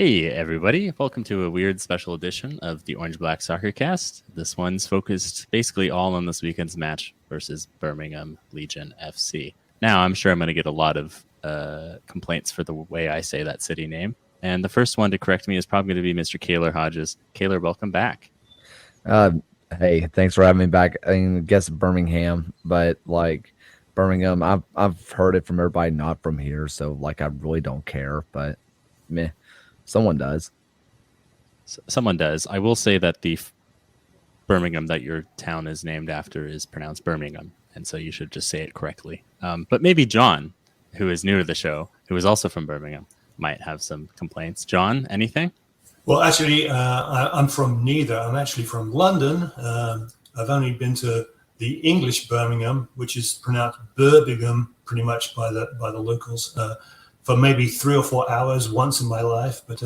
Hey, everybody. Welcome to a weird special edition of the Orange Black Soccer Cast. This one's focused basically all on this weekend's match versus Birmingham Legion FC. Now, I'm sure I'm going to get a lot of complaints for the way I say that city name. And the first one to correct me is probably going to be Mr. Kaylor Hodges. Kaylor, welcome back. Uh, hey, thanks for having me back. I mean, I guess Birmingham, but like Birmingham, I've heard it from everybody not from here, so like I really don't care. But meh, someone does. Someone does. I will say that the Birmingham that your town is named after is pronounced Birmingham, and so you should just say it correctly. But maybe John, who is new to the show, who is also from Birmingham, might have some complaints. John, anything? Well, actually, I'm from neither. I'm actually from London. I've only been to the English Birmingham, which is pronounced Birmingham pretty much by the locals, for maybe 3 or 4 hours once in my life. But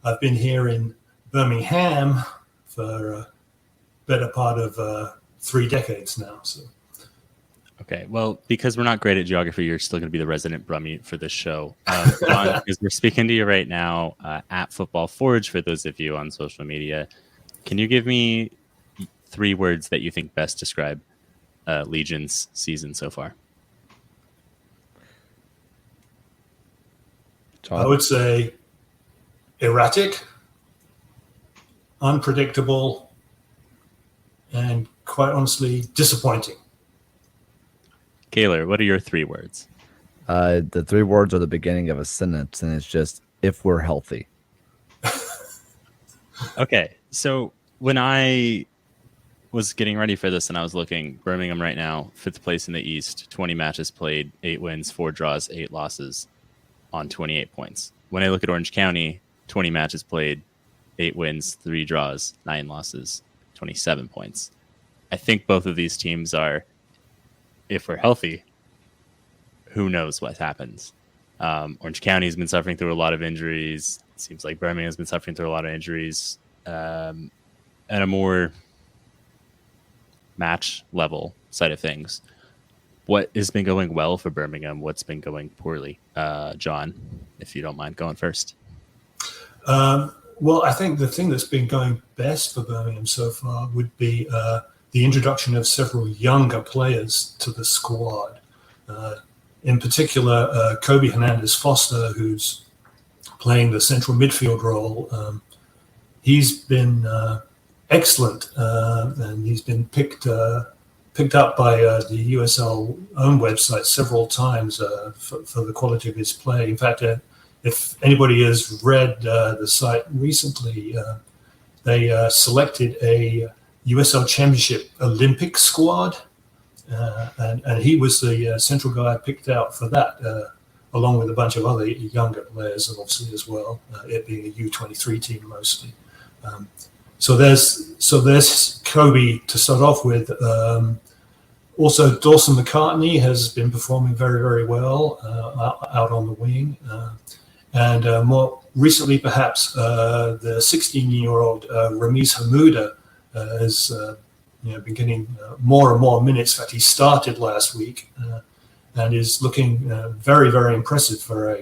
I've been here in Birmingham for a better part of 3 decades now. So. Okay, well, because we're not great at geography, you're still going to be the resident Brummie for this show. John, because we're speaking to you right now at Football Forge, for those of you on social media. Can you give me 3 words that you think best describe Legion's season so far? John? I would say erratic, unpredictable, and quite honestly, disappointing. Kaylor, what are your 3 words? The 3 words are the beginning of a sentence, and it's just if we're healthy. Okay, so when I was getting ready for this and I was looking, Birmingham right now, 5th place in the East, 20 matches played, 8 wins, 4 draws, 8 losses on 28 points. When I look at Orange County, 20 matches played, 8 wins, 3 draws, 9 losses, 27 points. I think both of these teams are, if we're healthy, who knows what happens. Orange County has been suffering through a lot of injuries. It seems like Birmingham has been suffering through a lot of injuries. At a more match level side of things, what has been going well for Birmingham? What's been going poorly? John, if you don't mind going first. Well, I think the thing that's been going best for Birmingham so far would be the introduction of several younger players to the squad. In particular, Kobe Hernandez-Foster, who's playing the central midfield role. He's been excellent, and he's been picked up by the USL own website several times for the quality of his play. In fact, if anybody has read the site recently, they selected a USL Championship Olympic squad, and he was the central guy picked out for that, along with a bunch of other younger players, obviously as well. It being a U23 team mostly. So there's Kobe to start off with. Also, Dawson McCartney has been performing very, very well out on the wing. And more recently, perhaps, the 16-year-old Ramiz Hamouda has been getting more and more minutes. In fact, he started last week and is looking very, very impressive for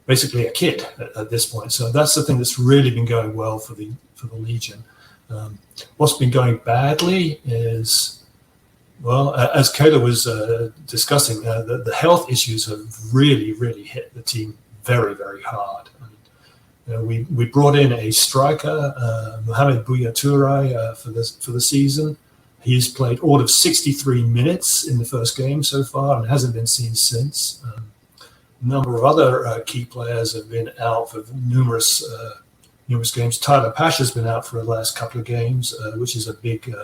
basically a kid at this point. So that's the thing that's really been going well for the Legion. What's been going badly is, well, as Kaylor was discussing, the health issues have really, really hit the team very, very hard. We brought in a striker, Mohamed Bouyatouray, for the season. He's played all of 63 minutes in the first game so far and hasn't been seen since. A number of other key players have been out for numerous games. Tyler Pasha's been out for the last couple of games, which is a big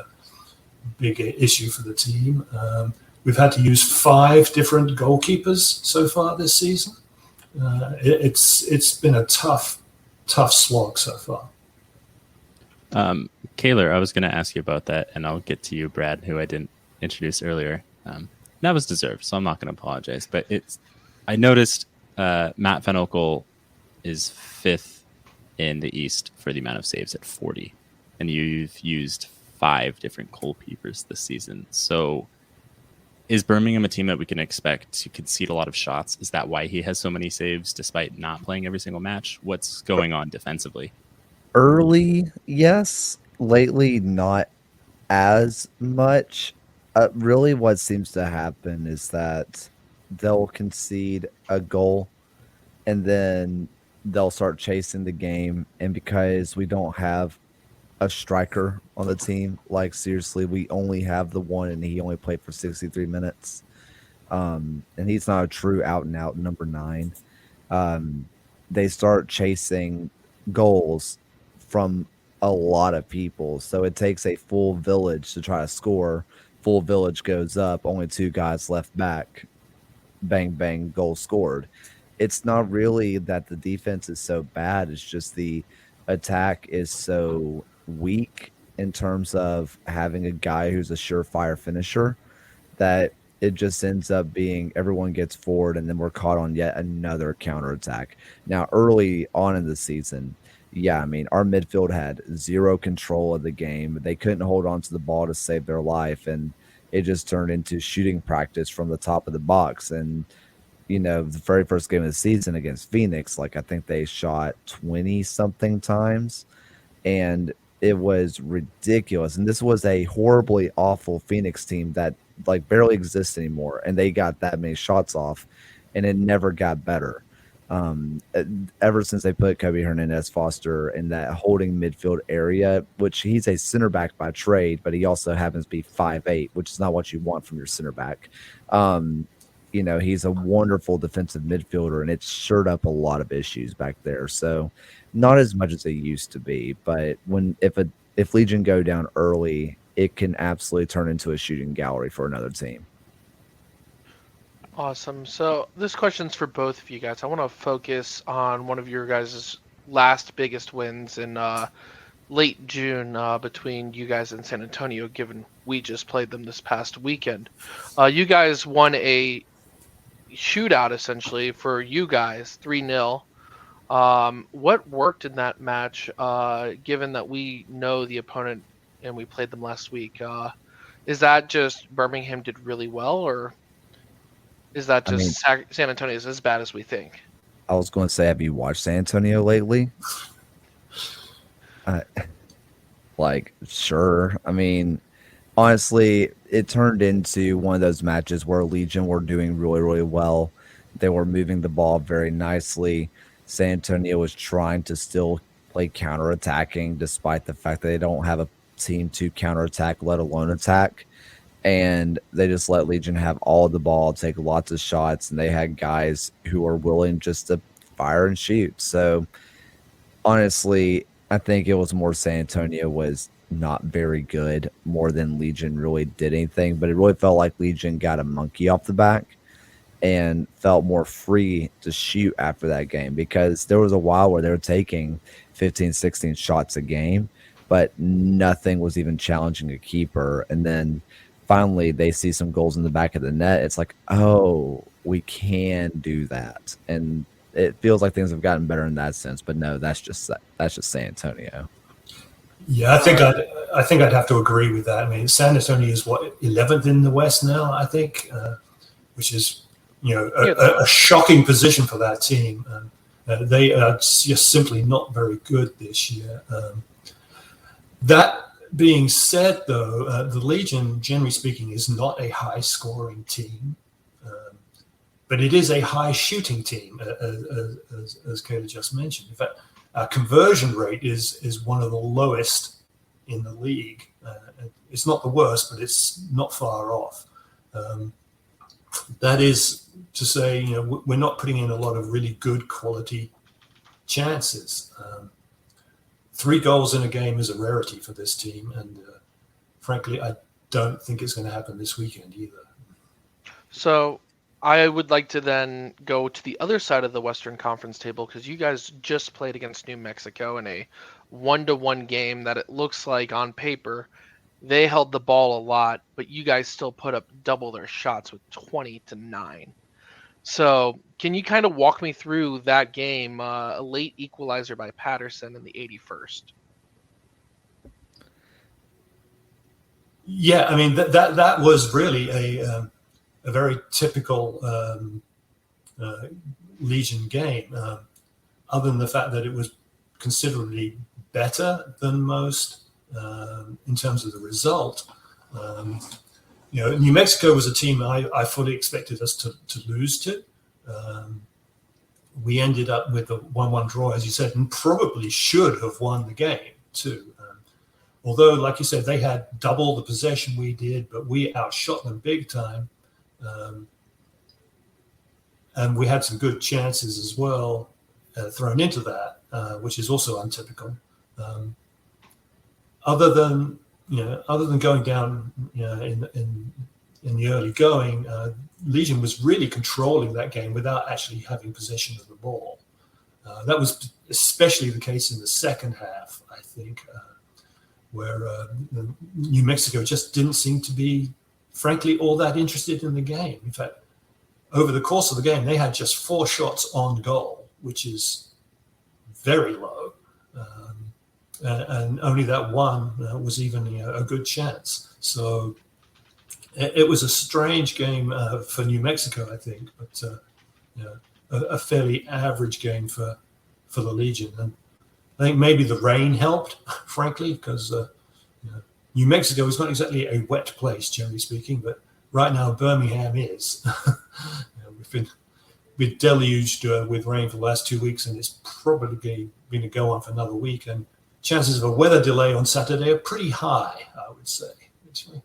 issue for the team. We've had to use 5 different goalkeepers so far this season. It's been a tough slog so far. Kaylor, I was going to ask you about that, and I'll get to you, Brad, who I didn't introduce earlier. That was deserved, so I'm not going to apologize. But I noticed Matt Van Oekel is 5th in the East for the amount of saves at 40, and you've used 5 different goalkeepers this season. So Is Birmingham a team that we can expect to concede a lot of shots? Is that why he has so many saves despite not playing every single match? What's going on defensively? Early, yes. Lately, not as much. Really, what seems to happen is that they'll concede a goal and then they'll start chasing the game. And because we don't have a striker on the team, like seriously, we only have the one, and he only played for 63 minutes. And he's not a true out and out number 9. They start chasing goals from a lot of people. So it takes a full village to try to score. Full village goes up, only 2 guys left back. Bang, bang, goal scored. It's not really that the defense is so bad. It's just the attack is so weak in terms of having a guy who's a surefire finisher that it just ends up being everyone gets forward and then we're caught on yet another counterattack. Now, early on in the season, yeah, I mean, our midfield had zero control of the game. They couldn't hold on to the ball to save their life, and it just turned into shooting practice from the top of the box. And, you know, the very first game of the season against Phoenix, like I think they shot 20 something times, and it was ridiculous. And this was a horribly awful Phoenix team that like barely exists anymore, and they got that many shots off, and it never got better. Ever since they put Kobe Hernandez Foster in that holding midfield area, which he's a center back by trade, but he also happens to be 5'8", which is not what you want from your center back. You know, he's a wonderful defensive midfielder, and it's stirred up a lot of issues back there. So not as much as they used to be, but if Legion go down early, it can absolutely turn into a shooting gallery for another team. Awesome. So this question's for both of you guys. I want to focus on one of your guys' last biggest wins in late June between you guys and San Antonio, given we just played them this past weekend. You guys won a shootout, essentially, for you guys, 3-0. What worked in that match, given that we know the opponent and we played them last week? Is that just Birmingham did really well, or is that just San Antonio is as bad as we think? I was going to say, have you watched San Antonio lately? Sure. I mean, honestly, it turned into one of those matches where Legion were doing really, really well. They were moving the ball very nicely. San Antonio was trying to still play counterattacking, despite the fact that they don't have a team to counterattack, let alone attack. And they just let Legion have all of the ball, take lots of shots, and they had guys who are willing just to fire and shoot. So honestly, I think it was more San Antonio was not very good more than Legion really did anything, but it really felt like Legion got a monkey off the back and felt more free to shoot after that game, because there was a while where they were taking 15, 16 shots a game, but nothing was even challenging a keeper. And then finally they see some goals in the back of the net. It's like, oh, we can do that. And it feels like things have gotten better in that sense, but no, that's just San Antonio. Yeah, I think I'd have to agree with that. I mean, San Antonio is 11th in the West now, I think, which is a shocking position for that team. They are just simply not very good this year. That being said, though, the Legion, generally speaking, is not a high-scoring team, but it is a high-shooting team, as Kaylor just mentioned. In fact, our conversion rate is one of the lowest in the league. It's not the worst, but it's not far off. That is to say, we're not putting in a lot of really good quality chances. 3 goals in a game is a rarity for this team, and frankly, I don't think it's going to happen this weekend either. So I would like to then go to the other side of the Western Conference table, because you guys just played against New Mexico in a 1-1 game that it looks like on paper they held the ball a lot, but you guys still put up double their shots with 20-9. So can you kind of walk me through that game, a late equalizer by Patterson in the 81st? Yeah, I mean, that was really a very typical Legion game, other than the fact that it was considerably better than most in terms of the result. New Mexico was a team I fully expected us to lose to. We ended up with a 1-1 draw, as you said, and probably should have won the game too. Although, like you said, they had double the possession we did, but we outshot them big time. And we had some good chances as well thrown into that, which is also untypical. Other than going down, in the early going, Legion was really controlling that game without actually having possession of the ball. That was especially the case in the second half, I think, where New Mexico just didn't seem to be, frankly, all that interested in the game. In fact, over the course of the game, they had just 4 shots on goal, which is very low. And only that one was even a good chance. So it was a strange game for New Mexico, I think, but a fairly average game for the Legion. And I think maybe the rain helped, frankly, because New Mexico is not exactly a wet place, generally speaking, but right now Birmingham is. We've been deluged with rain for the last 2 weeks, and it's probably going to go on for another week. And chances of a weather delay on Saturday are pretty high, I would say, actually.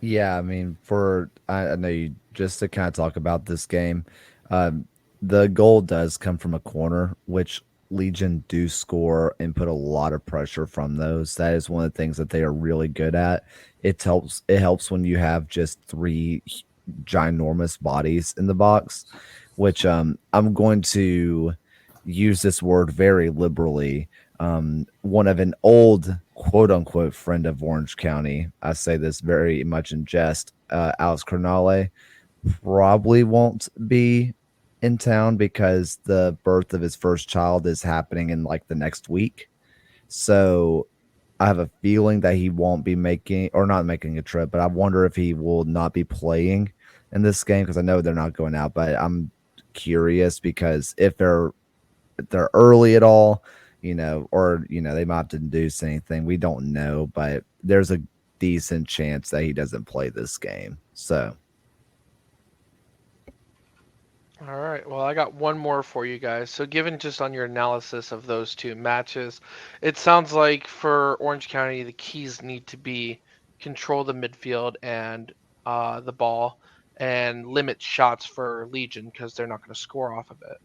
Yeah, I mean, I know you, just to kind of talk about this game, the goal does come from a corner, which Legion do score and put a lot of pressure from those. That is one of the things that they are really good at. It helps when you have just 3 ginormous bodies in the box, which I'm going to use this word very liberally. One of an old quote unquote friend of Orange County, I say this very much in jest, Alex Cronale, probably won't be in town because the birth of his first child is happening in like the next week. So I have a feeling that he won't be not making a trip, but I wonder if he will not be playing in this game, because I know they're not going out, but I'm curious because if they're early at all, or they might have to induce anything, we don't know, but there's a decent chance that he doesn't play this game. So All right. Well, I got one more for you guys. So, given just on your analysis of those 2 matches, it sounds like for Orange County, the keys need to be control the midfield and the ball, and limit shots for Legion because they're not going to score off of it.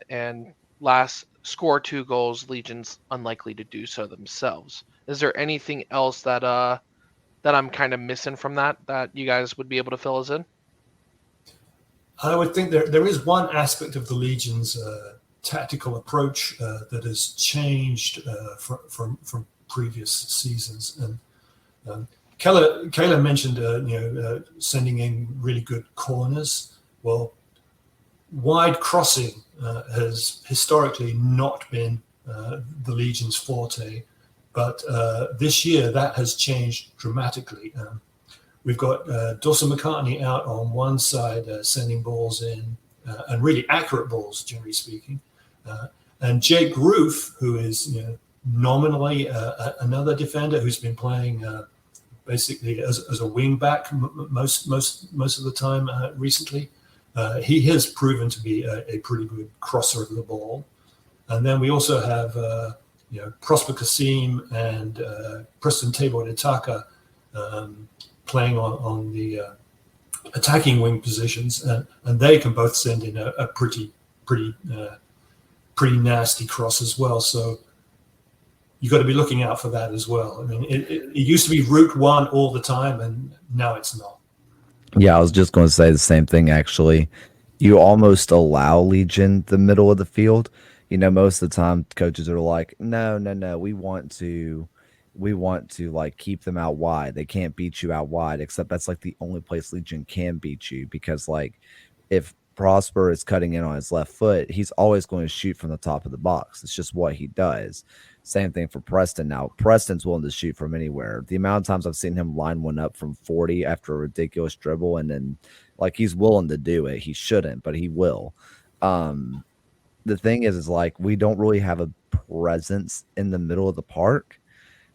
And last, score 2 goals. Legion's unlikely to do so themselves. Is there anything else that I'm kind of missing from that you guys would be able to fill us in? I would think there is one aspect of the Legion's tactical approach that has changed from previous seasons. And Kaylor mentioned sending in really good corners. Well, wide crossing has historically not been the Legion's forte, but this year that has changed dramatically. We've got Dawson McCartney out on one side sending balls in, and really accurate balls, generally speaking. And Jake Roof, who is nominally another defender who's been playing basically as a wing back most of the time recently. He has proven to be a pretty good crosser of the ball. And then we also have Prosper Kasim and Preston Tabor Itaka playing on the attacking wing positions, and they can both send in a pretty nasty cross as well. So you've got to be looking out for that as well. I mean, it used to be route 1 all the time, and now it's not. yeah, I was just going to say the same thing, actually. You almost allow Legion the middle of the field. Most of the time coaches are like, no, we want to like keep them out wide. They can't beat you out wide, except that's like the only place Legion can beat you, because like if Prosper is cutting in on his left foot, he's always going to shoot from the top of the box. It's just what he does. Same thing for Preston. Now, Preston's willing to shoot from anywhere. The amount of times I've seen him line one up from 40 after a ridiculous dribble, and then like he's willing to do it. He shouldn't, but he will. The thing is like we don't really have a presence in the middle of the park.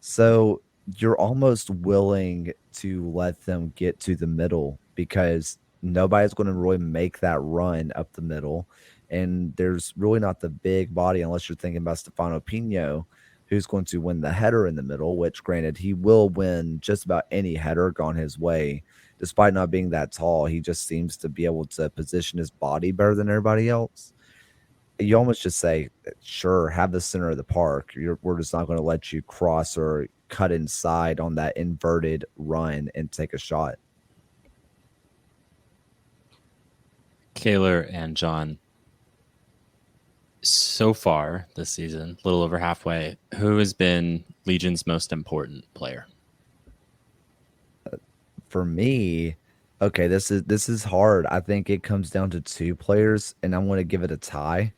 So you're almost willing to let them get to the middle because nobody's going to really make that run up the middle. And there's really not the big body unless you're thinking about Stefano Pino, who's going to win the header in the middle, which granted he will win just about any header gone his way. Despite not being that tall, he just seems to be able to position his body better than everybody else. You almost just say, sure, have the center of the park. We're just not going to let you cross or cut inside on that inverted run and take a shot. Kaylor and John, so far this season, a little over halfway, who has been Legion's most important player? For me, okay, this is hard. I think it comes down to two players, and I'm going to give it a tie.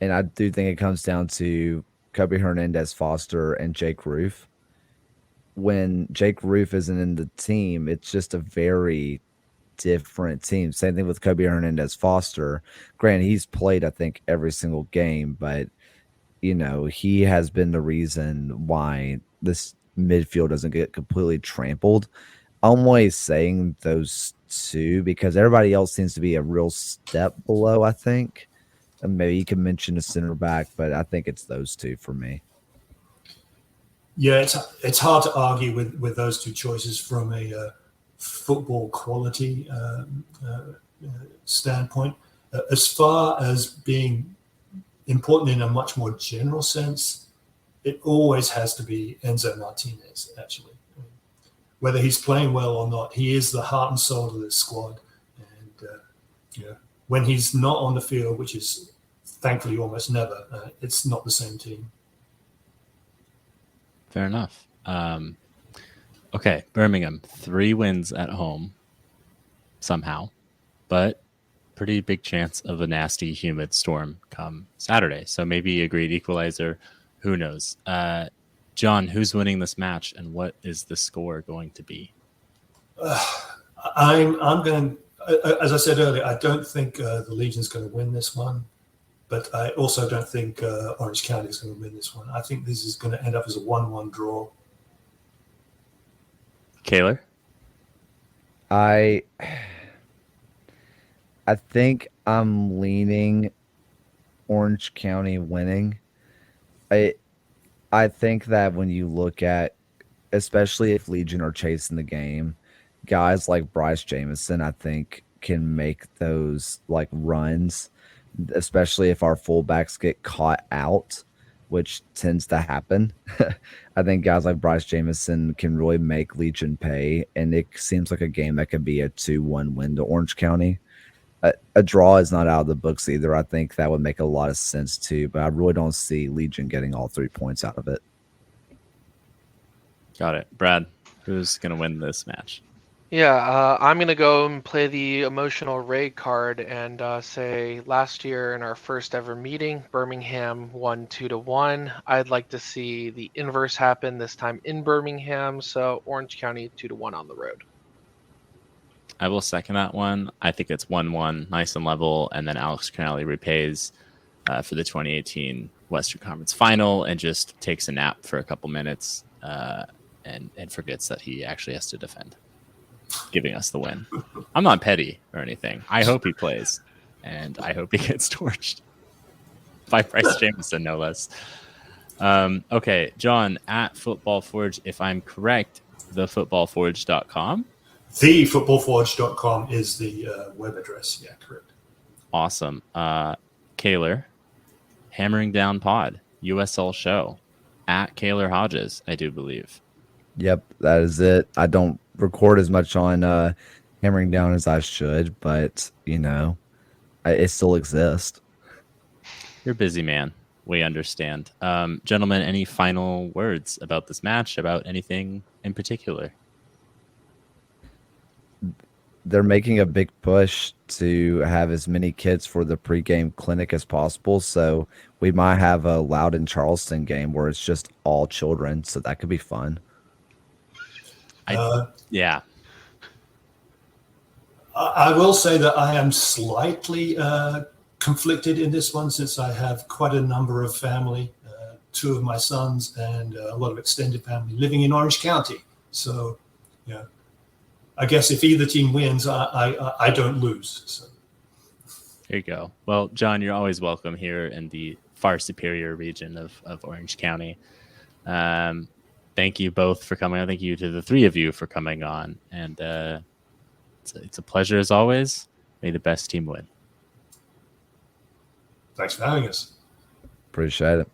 And I do think it comes down to Kobe Hernandez Foster and Jake Roof. When Jake Roof isn't in the team, it's just a very different team. Same thing with Kobe Hernandez Foster. Granted, he's played, I think, every single game, but he has been the reason why this midfield doesn't get completely trampled. I'm always saying those two because everybody else seems to be a real step below, I think. And maybe you can mention a center back, but I think it's those two for me. Yeah, it's hard to argue with those two choices from a football quality standpoint. As far as being important in a much more general sense, it always has to be Enzo Martinez, actually. Whether he's playing well or not, he is the heart and soul of this squad. And when he's not on the field, which is thankfully almost never, it's not the same team. Fair enough. Okay, Birmingham, 3 wins at home somehow, but pretty big chance of a nasty, humid storm come Saturday. So maybe a great equalizer. Who knows? John, who's winning this match, and what is the score going to be? I'm going. As I said earlier, I don't think the Legion's going to win this one, but I also don't think Orange County is going to win this one. I think this is going to end up as a 1-1 draw. Kaylor? I think I'm leaning Orange County winning. I think that when you look at, especially if Legion are chasing the game, guys like Bryce Jamison, I think, can make those like runs, especially if our fullbacks get caught out, which tends to happen. I think guys like Bryce Jamison can really make Legion pay, and it seems like a game that could be a 2-1 win to Orange County. A draw is not out of the books either. I think that would make a lot of sense too, but I really don't see Legion getting all 3 points out of it. Got it. Brad, who's going to win this match? Yeah, I'm going to go and play the emotional Ray card and say last year in our first ever meeting, Birmingham won 2-1. I'd like to see the inverse happen this time in Birmingham, so Orange County 2-1 on the road. I will second that one. I think it's 1-1, nice and level, and then Alex Canali repays for the 2018 Western Conference Final and just takes a nap for a couple minutes and forgets that he actually has to defend, giving us the win. I'm not petty or anything. I hope he plays, and I hope he gets torched by Bryce Jamison, no less. Okay, John, at Football Forge, if I'm correct, thefootballforge.com. TheFootballForge.com is the web address. Yeah, correct. Awesome. Kaylor, Hammering Down Pod, USL show, at Kaylor Hodges, I do believe. Yep, that is it. I don't record as much on Hammering Down as I should, but, it still exists. You're a busy man. We understand. Gentlemen, any final words about this match, about anything in particular? they're making a big push to have as many kids for the pregame clinic as possible. So we might have a Loudon Charleston game where it's just all children. So that could be fun. Yeah. I will say that I am slightly conflicted in this one since I have quite a number of family, two of my sons and a lot of extended family living in Orange County. So, yeah, I guess if either team wins, I don't lose. So. There you go. Well, John, you're always welcome here in the far superior region of Orange County. Thank you both for coming on. Thank you to the three of you for coming on. And it's a pleasure as always. May the best team win. Thanks for having us. Appreciate it.